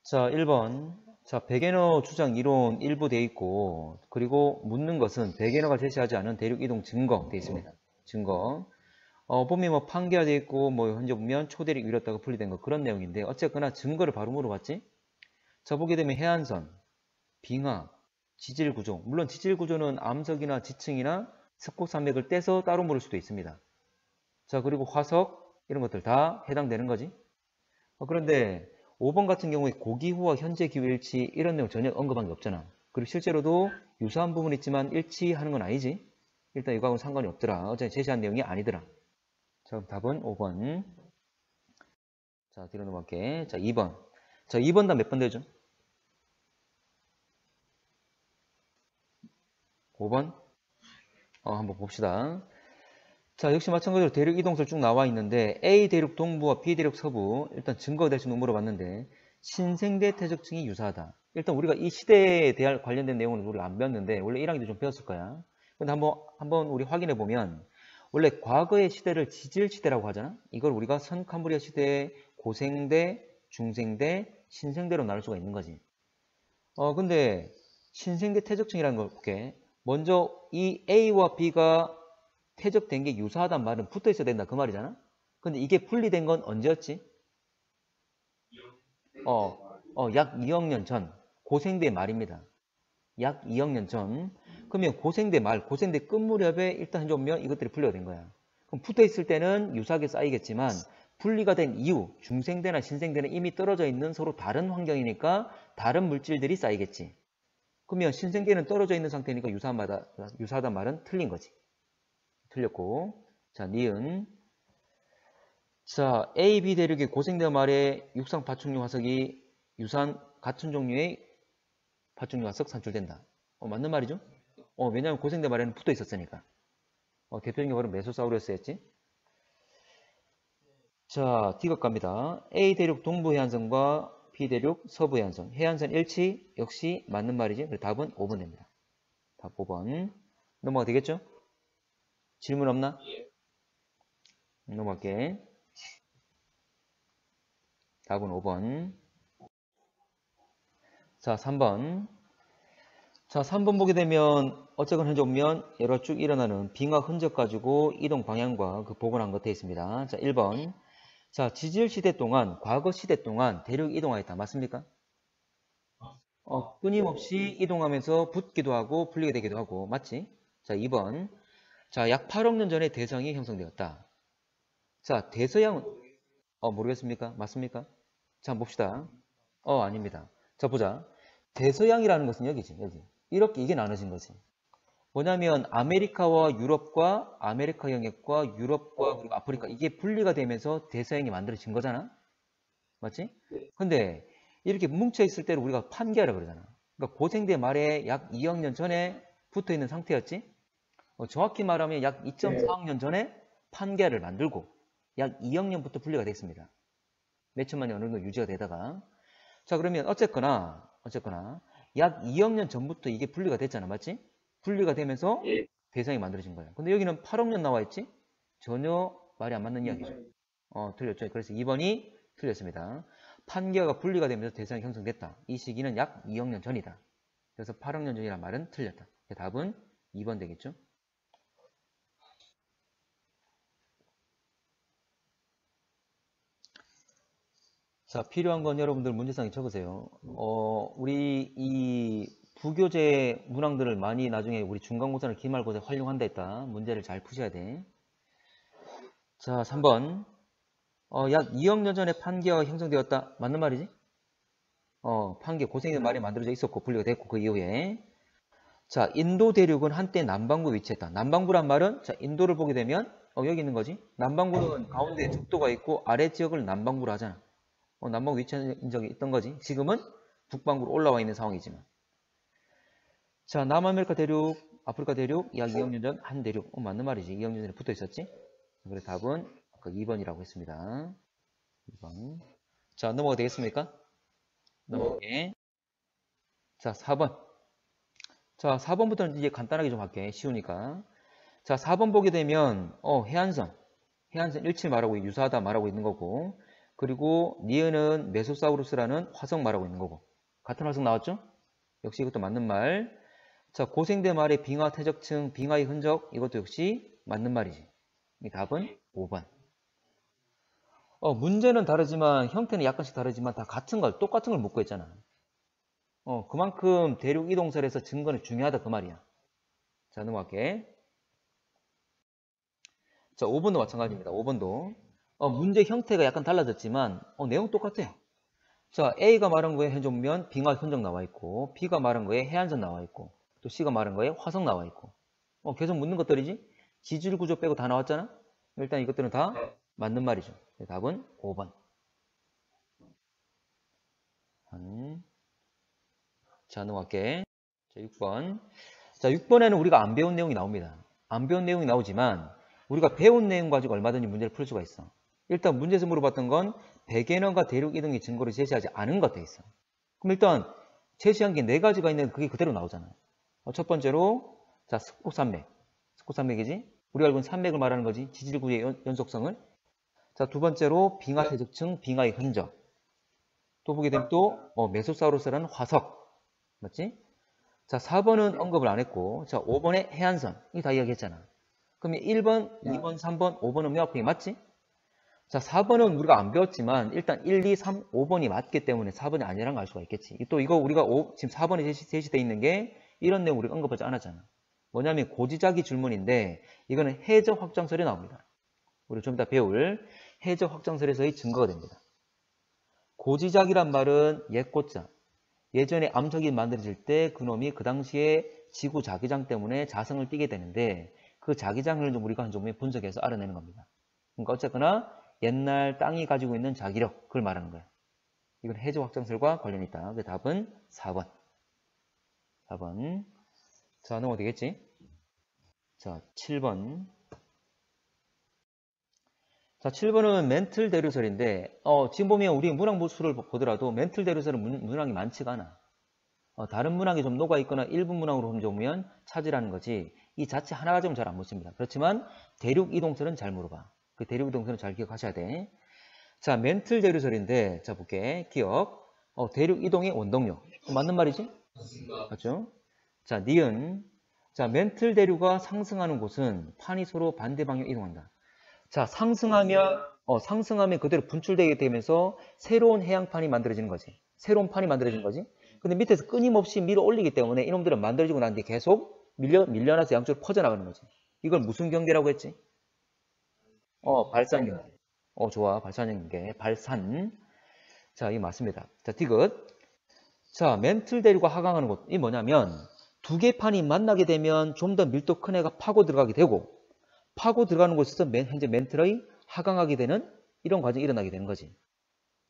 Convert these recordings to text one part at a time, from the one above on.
자, 1번. 자, 백예너 주장 이론 일부 돼 있고, 그리고 묻는 것은 백예너가 제시하지 않은 대륙 이동 증거 돼 있습니다. 증거. 보면 뭐 판계가 돼 있고, 뭐 현재 보면 초대륙 이뤘다가 분리된 거 그런 내용인데, 어쨌거나 증거를 바로 물어봤지? 자, 보게 되면 해안선, 빙하, 지질 구조. 물론 지질 구조는 암석이나 지층이나 석고산맥을 떼서 따로 물을 수도 있습니다. 자, 그리고 화석, 이런 것들 다 해당되는 거지. 그런데 5번 같은 경우에 고기후와 현재 기후 일치 이런 내용 전혀 언급한 게 없잖아. 그리고 실제로도 유사한 부분이 있지만 일치하는 건 아니지. 일단 이거하고는 상관이 없더라. 어제 제시한 내용이 아니더라. 자, 그럼 답은 5번. 자, 뒤로 넘어갈게. 자, 2번. 자, 2번 답 몇 번 되죠? 5번? 한번 봅시다. 자, 역시 마찬가지로 대륙 이동설 쭉 나와 있는데 A 대륙 동부와 B 대륙 서부 일단 증거가 될 수 있는 거 물어봤는데 신생대 퇴적층이 유사하다. 일단 우리가 이 시대에 대한 관련된 내용은 우리가 안 배웠는데 원래 1학기도 좀 배웠을 거야. 근데 한번 우리 확인해 보면 원래 과거의 시대를 지질 시대라고 하잖아. 이걸 우리가 선캄브리아 시대의 고생대, 중생대, 신생대로 나눌 수가 있는 거지. 근데 신생대 퇴적층이라는 걸 볼게. 먼저 이 A와 B가 퇴적된 게 유사하단 말은 붙어 있어야 된다 그 말이잖아. 근데 이게 분리된 건 언제였지? 약 2억 년 전. 고생대 말입니다. 약 2억 년 전. 그러면 고생대 말, 고생대 끝 무렵에 일단 해보면 이것들이 분리가 된 거야. 그럼 붙어 있을 때는 유사하게 쌓이겠지만 분리가 된 이후 중생대나 신생대는 이미 떨어져 있는 서로 다른 환경이니까 다른 물질들이 쌓이겠지. 그러면 신생대는 떨어져 있는 상태니까 유사하단 말은 틀린 거지. 틀렸고. 자, 니은. 자, A, B 대륙의 고생대 말에 육상 파충류 화석이 유사한 같은 종류의 파충류 화석 산출된다. 맞는 말이죠? 왜냐하면 고생대 말에는 붙어 있었으니까. 대표적인 경우는 메소사우루스였지. 자, D급 갑니다. A 대륙 동부 해안선과 B 대륙 서부 해안선. 해안선 일치 역시 맞는 말이지. 그래서 답은 5번 됩니다. 답 5번. 넘어가 되겠죠? 질문 없나? 넘어갈게. 답은 5번. 자, 3번. 자, 3번 보게 되면 어쨌거나 현재 보면 여러 쭉 일어나는 빙하 흔적 가지고 이동 방향과 그 복원한 것 되어 있습니다. 자, 1번. 자, 지질 시대 동안, 과거 시대 동안 대륙 이동하였다. 맞습니까? 끊임없이 이동하면서 붙기도 하고 분리가 되기도 하고. 맞지? 자, 2번. 자, 약 8억 년 전에 대서양이 형성되었다. 자, 대서양은 모르겠습니까? 맞습니까? 자, 한번 봅시다. 아닙니다. 자, 보자. 대서양이라는 것은 여기지, 여기. 이렇게 이게 나눠진 거지. 뭐냐면 아메리카와 유럽과 아메리카 영역과 유럽과 그리고 아프리카 이게 분리가 되면서 대서양이 만들어진 거잖아. 맞지? 근데 이렇게 뭉쳐 있을 때를 우리가 판계라 그러잖아. 그러니까 고생대 말에 약 2억 년 전에 붙어 있는 상태였지. 정확히 말하면 약 2.4억 년 전에 판계를 만들고 약 2억 년부터 분리가 됐습니다. 몇천만 년 어느 정도 유지가 되다가. 자, 그러면 어쨌거나 약 2억 년 전부터 이게 분리가 됐잖아. 맞지? 분리가 되면서 대상이 만들어진 거야. 근데 여기는 8억 년 나와 있지? 전혀 말이 안 맞는 이야기죠. 틀렸죠. 그래서 2번이 틀렸습니다. 판계가 분리가 되면서 대상이 형성됐다. 이 시기는 약 2억 년 전이다. 그래서 8억 년 전이라는 말은 틀렸다. 답은 2번 되겠죠. 자, 필요한 건 여러분들 문제상에 적으세요. 우리 이 부교재 문항들을 많이 나중에 우리 중간고사나 기말고사 활용한다 했다. 문제를 잘 푸셔야 돼. 자, 3번. 약 2억 년 전에 판계가 형성되었다. 맞는 말이지? 판계, 고생의 말이 만들어져 있었고 분리가 됐고 그 이후에. 자, 인도 대륙은 한때 남반구 위치했다. 남반구란 말은 자, 인도를 보게 되면 여기 있는 거지. 남반구는 가운데 적도가 있고 아래 지역을 남반구로 하잖아. 남반구 위치한 적이 있던 거지. 지금은 북반구로 올라와 있는 상황이지만. 자, 남아메리카 대륙, 아프리카 대륙, 약 2억 년 전 한 대륙. 맞는 말이지. 2억 년 전에 붙어 있었지. 그래서 답은 아까 2번이라고 했습니다. 2번. 자, 넘어가 되겠습니까? 넘어가게. 자, 4번. 자, 4번부터는 이제 간단하게 좀 할게. 쉬우니까. 자, 4번 보게 되면 해안선 일치 말하고 유사하다 말하고 있는 거고. 그리고 니은은 메소사우루스라는 화석 말하고 있는 거고. 같은 화석 나왔죠? 역시 이것도 맞는 말. 자, 고생대 말의 빙하 퇴적층, 빙하의 흔적, 이것도 역시 맞는 말이지. 이 답은 5번. 문제는 다르지만 형태는 약간씩 다르지만 다 같은 걸, 똑같은 걸 묻고 있잖아. 그만큼 대륙 이동설에서 증거는 중요하다 그 말이야. 자, 넘어갈게. 자, 5번도 마찬가지입니다. 5번도. 문제 형태가 약간 달라졌지만 내용 똑같아. 자, A가 말한 거에 해조면 빙하 흔적 나와 있고, B가 말한 거에 해안선 나와 있고, 또 C가 말한 거에 화석 나와 있고. 계속 묻는 것들이지? 지질 구조 빼고 다 나왔잖아? 일단 이것들은 다 맞는 말이죠. 답은 5번. 자, 넘어갈게. 자, 6번. 자, 6번에는 우리가 안 배운 내용이 나옵니다. 안 배운 내용이 나오지만 우리가 배운 내용 가지고 얼마든지 문제를 풀 수가 있어. 일단 문제에서 물어봤던 건 백예넌과 대륙 이동의 증거를 제시하지 않은 것 돼 있어. 그럼 일단 제시한 게 4가지가 있는데 그게 그대로 나오잖아. 첫 번째로 자, 스코산맥. 스코산맥이지? 우리가 알고 있는 산맥을 말하는 거지. 지질구의 연속성을. 자, 두 번째로 빙하 퇴적층, 빙하의 흔적. 또 보게 되면 또 메소사우루스라는 화석. 맞지? 자, 4번은 언급을 안 했고, 자, 5번에 해안선. 이거 다 이야기했잖아. 그러면 1번, 2번, 3번, 5번은 명확하게 맞지? 자, 4번은 우리가 안 배웠지만 일단 1, 2, 3, 5번이 맞기 때문에 4번이 아니라는 걸 알 수가 있겠지. 또 이거 우리가 지금 4번에 제시되어 있는 게 이런 내용 우리가 언급하지 않았잖아. 뭐냐면 고지자기 줄문인데 이거는 해적 확장설에 나옵니다. 우리 좀 이따 배울 해적 확장설에서의 증거가 됩니다. 고지작이란 말은 옛고자. 예전에 암석이 만들어질 때 그놈이 그 당시에 지구 자기장 때문에 자성을 띠게 되는데 그 자기장을 좀 우리가 좀 분석해서 알아내는 겁니다. 그러니까 어쨌거나 옛날 땅이 가지고 있는 자기력 그걸 말하는 거야. 이건 해적 확장설과 관련이 있다. 그 답은 4번. 4번. 자, 넘어가 되겠지? 자, 7번. 자, 7번은 멘틀 대류설인데 지금 보면 우리 문항부수를 보더라도 멘틀 대류설은 문항이 많지가 않아. 다른 문항이 좀 녹아있거나 일부 문항으로 훔쳐오면 찾으라는 거지 이 자체 하나 가지고는 잘 안 묻습니다. 그렇지만 대륙 이동설은 잘 물어봐. 그 대륙 이동설은 잘 기억하셔야 돼. 자, 멘틀 대류설인데 자 볼게. 기억. 대륙 이동의 원동력. 맞는 말이지? 맞죠? 자, 니은. 자, 멘틀 대류가 상승하는 곳은 판이 서로 반대 방향 이동한다. 자, 상승하면 그대로 분출되게 되면서 새로운 해양판이 만들어지는 거지. 새로운 판이 만들어지는 거지. 근데 밑에서 끊임없이 밀어 올리기 때문에 이놈들은 만들어지고 난 뒤에 계속 밀려나서 양쪽으로 퍼져나가는 거지. 이걸 무슨 경계라고 했지? 발산 경계. 좋아. 발산 경계. 발산. 자, 이게 맞습니다. 자, 디귿. 자, 멘틀 대류가 하강하는 곳. 이 뭐냐면 두 개 판이 만나게 되면 좀 더 밀도 큰 애가 파고 들어가게 되고 파고 들어가는 곳에서 현재 멘틀의 하강하게 되는 이런 과정이 일어나게 되는 거지.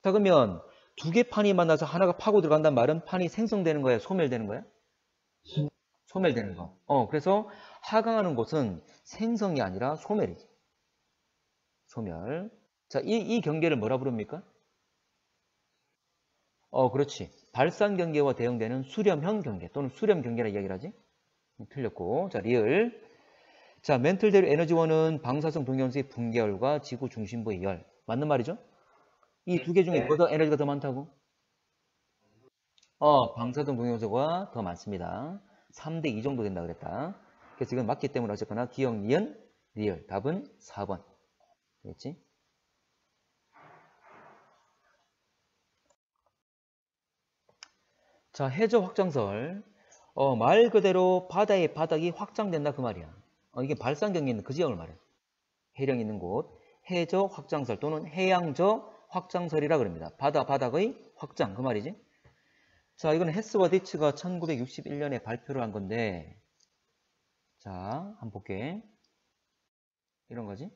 자, 그러면 두 개 판이 만나서 하나가 파고 들어간다는 말은 판이 생성되는 거야? 소멸되는 거야? 소멸되는 거. 그래서 하강하는 곳은 생성이 아니라 소멸이지. 소멸. 자, 이 경계를 뭐라 부릅니까? 그렇지. 발산 경계와 대응되는 수렴형 경계 또는 수렴 경계라 이야기를 하지. 틀렸고. 자, 리을. 자, 멘틀 대류 에너지원은 방사성 동위원소의 붕괴열과 지구 중심부의 열. 맞는 말이죠? 이 두 개 중에 뭐가 에너지가 더 많다고? 방사성 동위원소가 더 많습니다. 3대 2 정도 된다 그랬다. 그래서 이건 맞기 때문에 어쨌거나 기억, 니은, 리을. 답은 4번. 되겠지? 자, 해저 확장설. 말 그대로 바다의 바닥이 확장된다 그 말이야. 이게 발산 경계에 있는 그 지역을 말해. 해령 있는 곳. 해저 확장설 또는 해양저 확장설이라 그럽니다. 바닥의 확장 그 말이지. 자, 이거는 헤스와 디츠가 1961년에 발표를 한 건데 자, 한번 볼게. 이런 거지.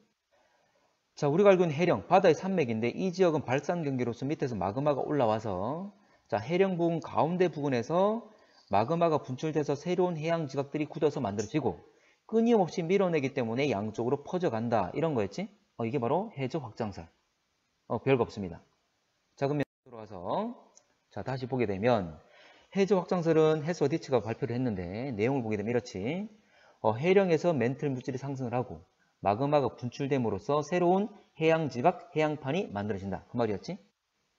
자, 우리가 알고 있는 해령, 바다의 산맥인데 이 지역은 발산 경계로서 밑에서 마그마가 올라와서 자, 해령 부근 가운데 부근에서 마그마가 분출돼서 새로운 해양 지각들이 굳어서 만들어지고 끊임없이 밀어내기 때문에 양쪽으로 퍼져간다. 이런 거였지? 이게 바로 해저 확장설. 별거 없습니다. 자, 그러면 들어가서 자, 다시 보게 되면 해저 확장설은 헤스와 디츠가 발표를 했는데 내용을 보게 되면 이렇지. 해령에서 멘틀 물질이 상승을 하고 마그마가 분출됨으로써 새로운 해양지각, 해양판이 만들어진다. 그 말이었지?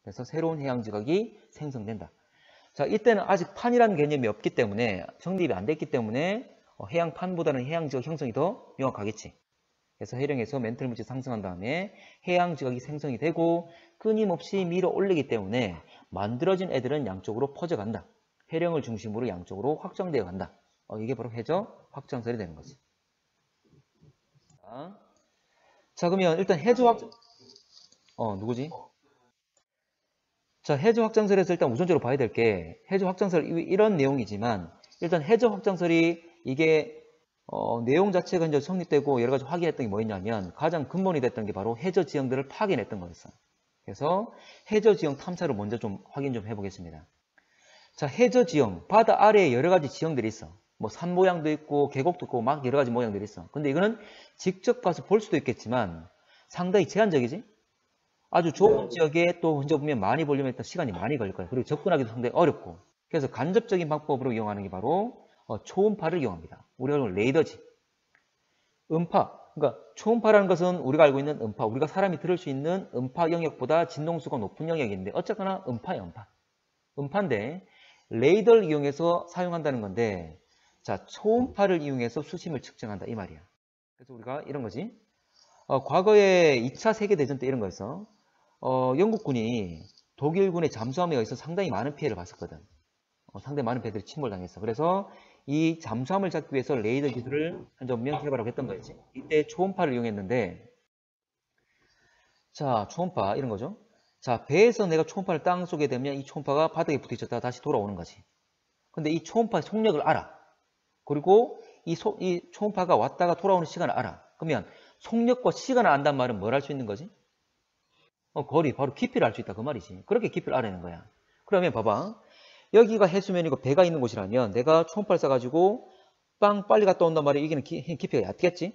그래서 새로운 해양지각이 생성된다. 자, 이때는 아직 판이라는 개념이 없기 때문에 정립이 안 됐기 때문에 해양판보다는 해양지각 형성이 더 명확하겠지. 그래서 해령에서 멘틀 물질 상승한 다음에 해양지각이 생성이 되고 끊임없이 밀어 올리기 때문에 만들어진 애들은 양쪽으로 퍼져간다. 해령을 중심으로 양쪽으로 확장되어 간다. 이게 바로 해저 확장설이 되는 거지. 자, 그러면 일단 해저 확장, 누구지? 자, 해저 확장설에서 일단 우선적으로 봐야 될 게 해저 확장설 이런 내용이지만 일단 해저 확장설이 이게 내용 자체가 이제 성립되고 여러 가지 확인했던 게 뭐였냐면 가장 근본이 됐던 게 바로 해저 지형들을 파견했던 거였어. 그래서 해저 지형 탐사를 먼저 좀 확인 좀 해보겠습니다. 자, 해저 지형, 바다 아래에 여러 가지 지형들이 있어. 뭐 산 모양도 있고 계곡도 있고 막 여러 가지 모양들이 있어. 근데 이거는 직접 가서 볼 수도 있겠지만 상당히 제한적이지. 아주 좋은 지역에 또 혼자 보면 많이 보려면 일단 시간이 많이 걸릴 거야. 그리고 접근하기도 상당히 어렵고. 그래서 간접적인 방법으로 이용하는 게 바로 초음파를 이용합니다. 우리가 알고 있는 레이더지. 음파. 그러니까 초음파라는 것은 우리가 알고 있는 음파. 우리가 사람이 들을 수 있는 음파 영역보다 진동수가 높은 영역인데 어쨌거나 음파야, 음파. 음파인데 레이더를 이용해서 사용한다는 건데 자, 초음파를 이용해서 수심을 측정한다 이 말이야. 그래서 우리가 이런 거지. 과거에 2차 세계대전 때 이런 거였어. 영국군이 독일군의 잠수함에 의해서 상당히 많은 피해를 봤었거든. 상당히 많은 배들이 침몰당했어. 그래서 이 잠수함을 잡기 위해서 레이더 기술을 한점명 개발하고 했던 거였지. 이때 초음파를 이용했는데 자, 초음파 이런 거죠. 자, 배에서 내가 초음파를 땅 쏘게 되면 이 초음파가 바닥에 부딪혔다가 다시 돌아오는 거지. 근데 이 초음파의 속력을 알아. 그리고 이 초음파가 왔다가 돌아오는 시간을 알아. 그러면 속력과 시간을 안단 말은 뭘 할 수 있는 거지? 거리, 바로 깊이를 알 수 있다 그 말이지. 그렇게 깊이를 알아내는 거야. 그러면 봐봐. 여기가 해수면이고 배가 있는 곳이라면 내가 초음파를 쏴가지고 빵 빨리 갔다 온단 말이야. 여기는 깊이가 얕겠지?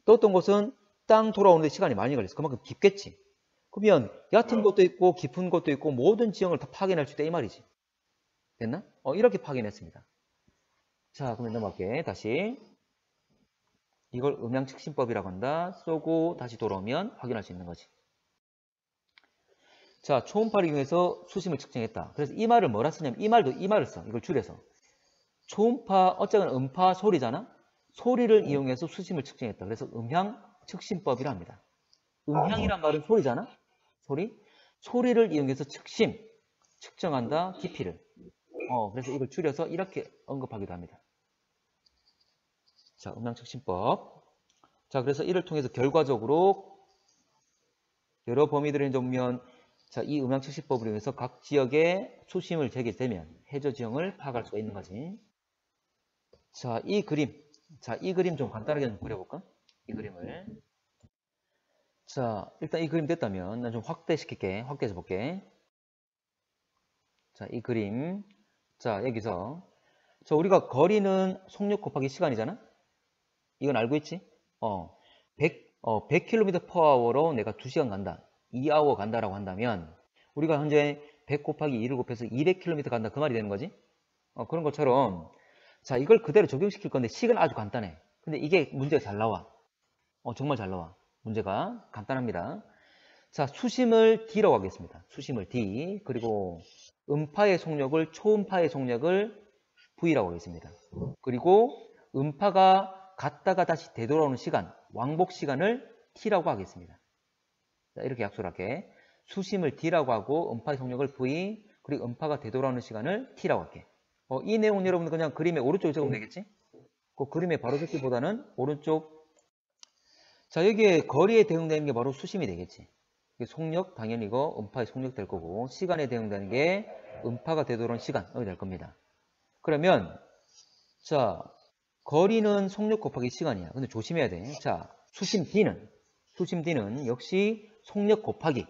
또 어떤 곳은 땅 돌아오는데 시간이 많이 걸렸어. 그만큼 깊겠지. 그러면 얕은 곳도 있고 깊은 곳도 있고 모든 지형을 다 파견할 수 있다 이 말이지. 됐나? 이렇게 파견했습니다. 자, 그러면 넘어갈게. 다시. 이걸 음향측심법이라고 한다. 쏘고 다시 돌아오면 확인할 수 있는 거지. 자, 초음파를 이용해서 수심을 측정했다. 그래서 이 말을 뭐라 쓰냐면 이 말을 써. 이걸 줄여서. 초음파, 어쨌거나 음파 소리잖아. 소리를 이용해서 수심을 측정했다. 그래서 음향측심법이라 합니다. 음향이란 말은 소리잖아. 소리를 이용해서 측정한다. 깊이를. 그래서 이걸 줄여서 이렇게 언급하기도 합니다. 자, 음향측심법. 자, 그래서 이를 통해서 결과적으로 여러 범위들을 보면 자, 이 음향측심법을 이용해서 각 지역의 수심을 재게 되면 해저 지형을 파악할 수가 있는 거지. 자, 이 그림 좀 간단하게 좀 그려볼까? 이 그림을. 자, 일단 이 그림 됐다면 난 좀 확대시킬게. 확대해서 볼게. 자, 이 그림. 자, 여기서 우리가 거리는 속력 곱하기 시간이잖아? 이건 알고 있지? 100km/h로 내가 2시간 간다. 2hour 간다라고 한다면 우리가 현재 100 곱하기 2를 곱해서 200km 간다. 그 말이 되는 거지? 그런 것처럼 자, 이걸 그대로 적용시킬 건데 시간 아주 간단해. 근데 이게 문제가 잘 나와. 정말 잘 나와. 문제가 간단합니다. 자, 수심을 D라고 하겠습니다. 수심을 D. 그리고 음파의 속력을 초음파의 속력을 V라고 하겠습니다. 그리고 음파가 갔다가 다시 되돌아오는 시간, 왕복 시간을 T라고 하겠습니다. 자, 이렇게 약속을 할게. 수심을 D라고 하고 음파의 속력을 V, 그리고 음파가 되돌아오는 시간을 T라고 할게. 이 내용 여러분들 그냥 그림의 오른쪽에 적으면 되겠지? 그 그림의 바로 적기보다는 오른쪽. 자, 여기에 거리에 대응되는 게 바로 수심이 되겠지. 속력 당연히 이거 음파의 속력 될 거고 시간에 대응되는 게 음파가 되돌아오는 시간이 될 겁니다. 그러면 자, 거리는 속력 곱하기 시간이야. 근데 조심해야 돼. 자, 수심 D는 역시 속력 곱하기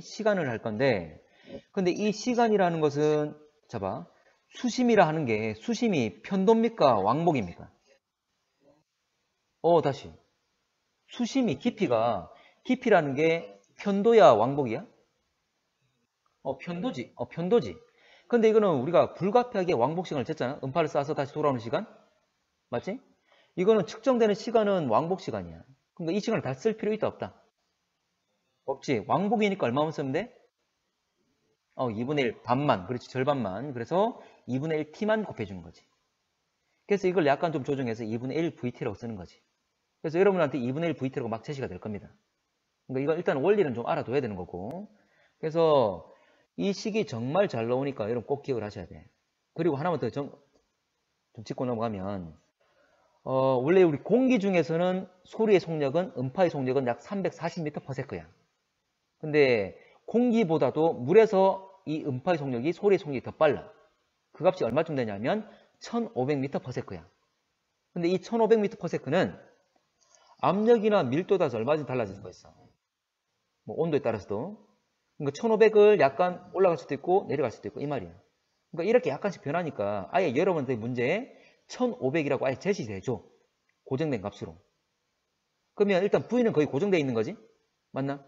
시간을 할 건데 근데 이 시간이라는 것은 자, 수심이라 하는 게 수심이 편도입니까? 왕복입니까? 다시. 수심이 깊이라는 게 편도야 왕복이야? 편도지. 근데 이거는 우리가 불가피하게 왕복 시간을 쟀잖아. 음파를 쏴서 다시 돌아오는 시간. 맞지? 이거는 측정되는 시간은 왕복 시간이야. 그러니까 이 시간을 다 쓸 필요 있다 없다? 없지. 왕복이니까 얼마만 쓰면 돼? 2분의 1 반만. 그렇지. 절반만. 그래서 2분의 1 t만 곱해주는 거지. 그래서 이걸 약간 좀 조정해서 2분의 1 vt라고 쓰는 거지. 그래서 여러분한테 2분의 1 vt라고 막 제시가 될 겁니다. 그러니까 이거 일단 원리는 좀 알아둬야 되는 거고. 그래서 이 식이 정말 잘 나오니까 여러분 꼭 기억을 하셔야 돼. 그리고 하나만 더 좀 짚고 넘어가면 원래 우리 공기 중에서는 소리의 속력은 음파의 속력은 약 340m/s야. 근데 공기보다도 물에서 이 음파의 속력이 소리의 속력이 더 빨라. 그 값이 얼마쯤 되냐면 1500m/s야. 근데 이 1500m/s는 압력이나 밀도에 따라서 얼마든지 달라질 수가 있어. 뭐 온도에 따라서도. 그러니까 1500을 약간 올라갈 수도 있고 내려갈 수도 있고 이 말이야. 그러니까 이렇게 약간씩 변하니까 아예 여러분들 문제에 1500이라고 아예 제시해줘. 고정된 값으로. 그러면 일단 V는 거의 고정되어 있는 거지? 맞나?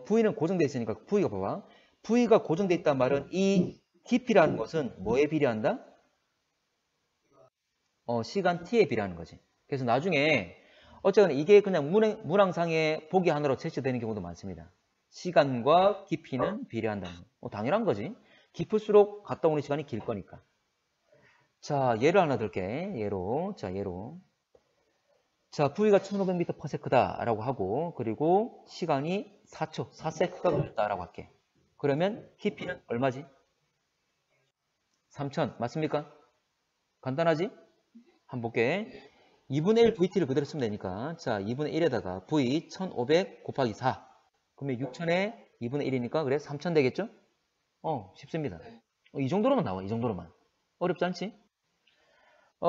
V는 고정되어 있으니까 V가 봐봐. V가 고정되어 있단 말은 이 깊이라는 것은 뭐에 비례한다? 시간 t에 비례하는 거지. 그래서 나중에 어쨌거나 이게 그냥 문항상의 보기 하나로 제시되는 경우도 많습니다. 시간과 깊이는 비례한다는 거. 당연한 거지. 깊을수록 갔다 오는 시간이 길 거니까. 자, 예를 하나 들게. 예로. 자, V가 1500m/s다 라고 하고, 그리고 시간이 4초, 4세크가 걸렸다라고 할게. 그러면 깊이는 얼마지? 3000. 맞습니까? 간단하지? 한번 볼게. 2분의 1 VT를 그대로 쓰면 되니까. 자, 2분의 1에다가 V 1500 곱하기 4. 그러면 6000에 2분의 1이니까, 그래? 3000 되겠죠? 쉽습니다. 이 정도로만 나와, 이 정도로만. 어렵지 않지?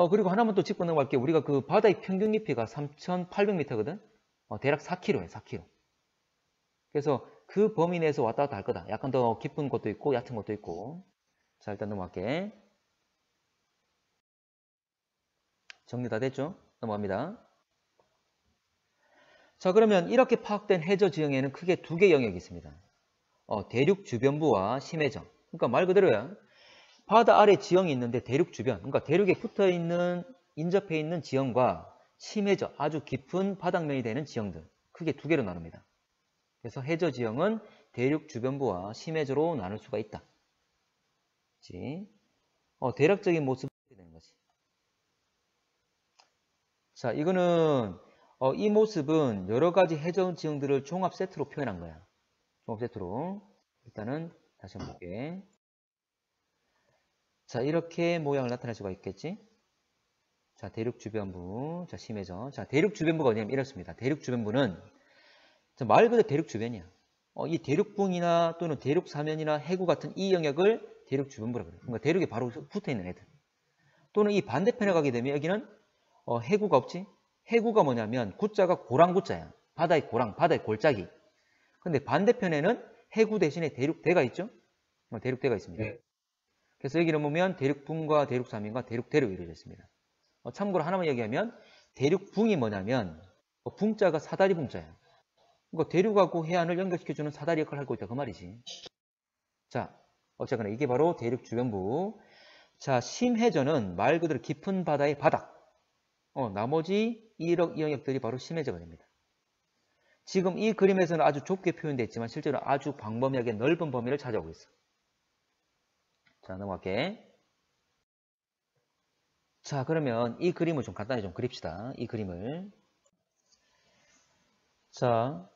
그리고 하나만 또 짚고 넘어갈게. 우리가 그 바다의 평균 깊이가 3800m거든? 대략 4km에 4km. 그래서 그 범위 내에서 왔다 갔다 할 거다. 약간 더 깊은 것도 있고, 얕은 것도 있고. 자, 일단 넘어갈게. 정리 다 됐죠? 넘어갑니다. 자, 그러면 이렇게 파악된 해저 지형에는 크게 두 개의 영역이 있습니다. 대륙 주변부와 심해저. 그러니까 말 그대로야. 바다 아래 지형이 있는데 대륙 주변, 그러니까 대륙에 붙어있는, 인접해 있는 지형과 심해저, 아주 깊은 바닥면이 되는 지형들. 크게 두 개로 나눕니다. 그래서 해저 지형은 대륙 주변부와 심해저로 나눌 수가 있다. 그치? 대략적인 모습이 되는 거지. 자, 이거는 이 모습은 여러 가지 해저 지형들을 종합 세트로 표현한 거야. 종합 세트로. 일단은 다시 한번 볼게. 자, 이렇게 모양을 나타낼 수가 있겠지? 자, 대륙 주변부. 자, 심해져. 자, 대륙 주변부가 어디냐면 이렇습니다. 대륙 주변부는 말 그대로 대륙 주변이야. 이 대륙붕이나 또는 대륙 사면이나 해구 같은 이 영역을 대륙 주변부라고 그래요. 그러니까 대륙에 바로 붙어 있는 애들. 또는 이 반대편에 가게 되면 여기는 해구가 없지? 해구가 뭐냐면 구자가 고랑구자야. 바다의 고랑, 바다의 골짜기. 근데 반대편에는 해구 대신에 대륙대가 있죠? 대륙대가 있습니다. 네. 그래서 여기를 보면 대륙붕과 대륙사면과 대륙대로 이루어져 있습니다. 참고로 하나만 얘기하면 대륙붕이 뭐냐면 붕자가 사다리 붕자야. 그러니까 대륙하고 해안을 연결시켜주는 사다리 역할을 하고 있다 그 말이지. 자, 어쨌거나 이게 바로 대륙 주변부. 자, 심해저는 말 그대로 깊은 바다의 바닥. 나머지 이 영역들이 바로 심해저가 됩니다. 지금 이 그림에서는 아주 좁게 표현되어 있지만 실제로 아주 광범위하게 넓은 범위를 차지하고 있어. 자, 넘어갈게. 자, 그러면 이 그림을 좀 간단히 좀 그립시다. 이 그림을. 자,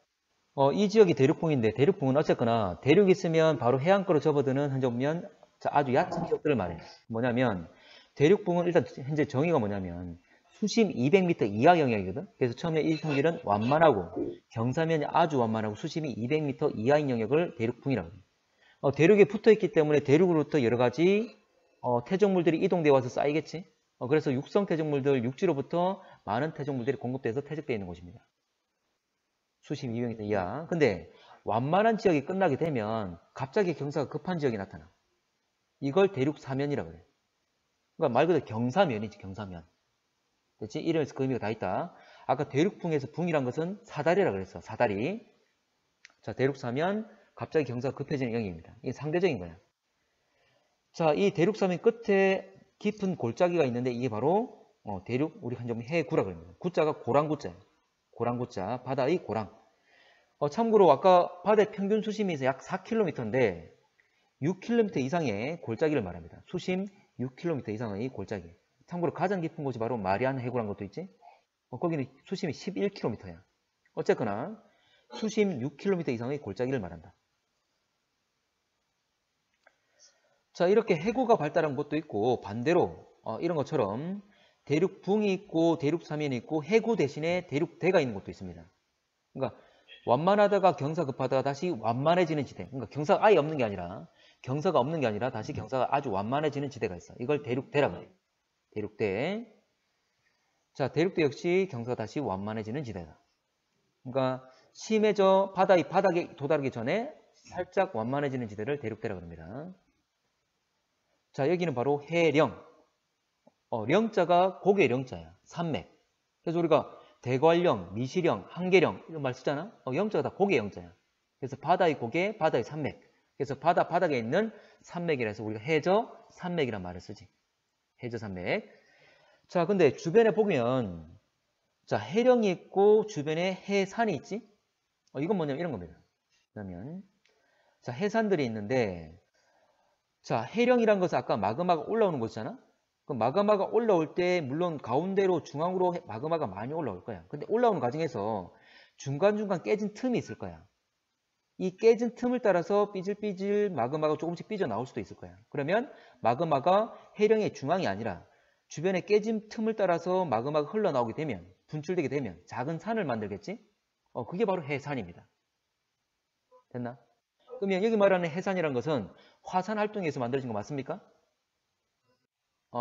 이 지역이 대륙붕인데 대륙붕은 어쨌거나 대륙이 있으면 바로 해안가로 접어드는 현재 보면 아주 얕은 지역들을 말해요. 뭐냐면 대륙붕은 일단 현재 정의가 뭐냐면 수심 200m 이하 영역이거든. 그래서 처음에 이 성질은 완만하고 경사면이 아주 완만하고 수심이 200m 이하인 영역을 대륙붕이라고 해요. 대륙에 붙어있기 때문에 대륙으로부터 여러 가지 태적물들이 이동되어 와서 쌓이겠지. 그래서 육성 태적물들 육지로부터 많은 태적물들이 공급돼서 퇴적되어 있는 곳입니다. 수심 200m 이하. 근데 완만한 지역이 끝나게 되면 갑자기 경사가 급한 지역이 나타나. 이걸 대륙 사면이라고 그래. 그러니까 말 그대로 경사면이지, 경사면. 됐지? 이름에서 그 의미가 다 있다. 아까 대륙붕에서 붕이란 것은 사다리라고 그랬어. 사다리. 자, 대륙 사면 갑자기 경사가 급해지는 영역입니다. 이게 상대적인 거야. 자, 이 대륙 사면 끝에 깊은 골짜기가 있는데 이게 바로 대륙, 우리 한점 해구라고 합니다. 구자가 고랑구자예요. 고랑고자, 바다의 고랑. 참고로 아까 바다의 평균 수심이 약 4km인데 6km 이상의 골짜기를 말합니다. 수심 6km 이상의 골짜기. 참고로 가장 깊은 곳이 바로 마리안 해구라는 것도 있지. 거기는 수심이 11km야. 어쨌거나 수심 6km 이상의 골짜기를 말한다. 자, 이렇게 해구가 발달한 곳도 있고 반대로 이런 것처럼 대륙붕이 있고 대륙사면이 있고 해구 대신에 대륙대가 있는 곳도 있습니다. 그러니까 완만하다가 경사 급하다가 다시 완만해지는 지대. 그러니까 경사가 아예 없는 게 아니라 경사가 없는 게 아니라 다시 경사가 아주 완만해지는 지대가 있어. 이걸 대륙대라고 해요. 대륙대. 자, 대륙대 역시 경사가 다시 완만해지는 지대다. 그러니까 심해져 바다의 바닥에 도달하기 전에 살짝 완만해지는 지대를 대륙대라고 합니다. 자, 여기는 바로 해령. 령자가 고개 령자야. 산맥. 그래서 우리가 대관령, 미시령, 한계령 이런 말 쓰잖아. 영자가 다 고개 영자야. 그래서 바다의 고개, 바다의 산맥. 그래서 바다 바닥에 있는 산맥이라 해서 우리가 해저 산맥이란 말을 쓰지. 해저 산맥. 자, 근데 주변에 보면 자, 해령이 있고 주변에 해산이 있지? 이건 뭐냐면 이런 겁니다. 그러면 자, 해산들이 있는데 자, 해령이란 것은 아까 마그마가 올라오는 곳이잖아. 그 마그마가 올라올 때 물론 가운데로 중앙으로 마그마가 많이 올라올 거야. 근데 올라오는 과정에서 중간중간 깨진 틈이 있을 거야. 이 깨진 틈을 따라서 삐질삐질 마그마가 조금씩 삐져나올 수도 있을 거야. 그러면 마그마가 해령의 중앙이 아니라 주변에 깨진 틈을 따라서 마그마가 흘러나오게 되면 분출되게 되면 작은 산을 만들겠지? 그게 바로 해산입니다. 됐나? 그러면 여기 말하는 해산이라는 것은 화산 활동에서 만들어진 거 맞습니까?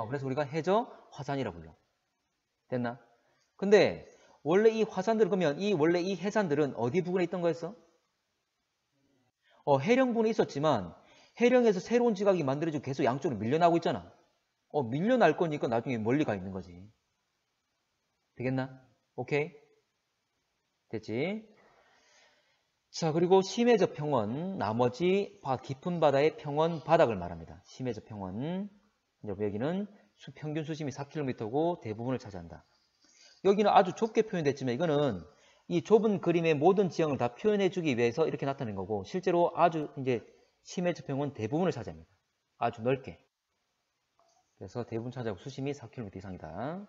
그래서 우리가 해저 화산이라고 불러. 됐나? 근데 원래 이 화산들 그러면 원래 이 해산들은 어디 부근에 있던 거였어? 해령 부근에 있었지만 해령에서 새로운 지각이 만들어지고 계속 양쪽으로 밀려나고 있잖아. 밀려날 거니까 나중에 멀리 가 있는 거지. 되겠나? 오케이? 됐지? 자, 그리고 심해저 평원, 나머지 깊은 바다의 평원 바닥을 말합니다. 심해저 평원. 여기는 평균 수심이 4km고 대부분을 차지한다. 여기는 아주 좁게 표현됐지만 이거는 이 좁은 그림의 모든 지형을 다 표현해주기 위해서 이렇게 나타낸 거고 실제로 아주 이제 심해저 평원 대부분을 차지합니다. 아주 넓게. 그래서 대부분 차지하고 수심이 4km 이상이다.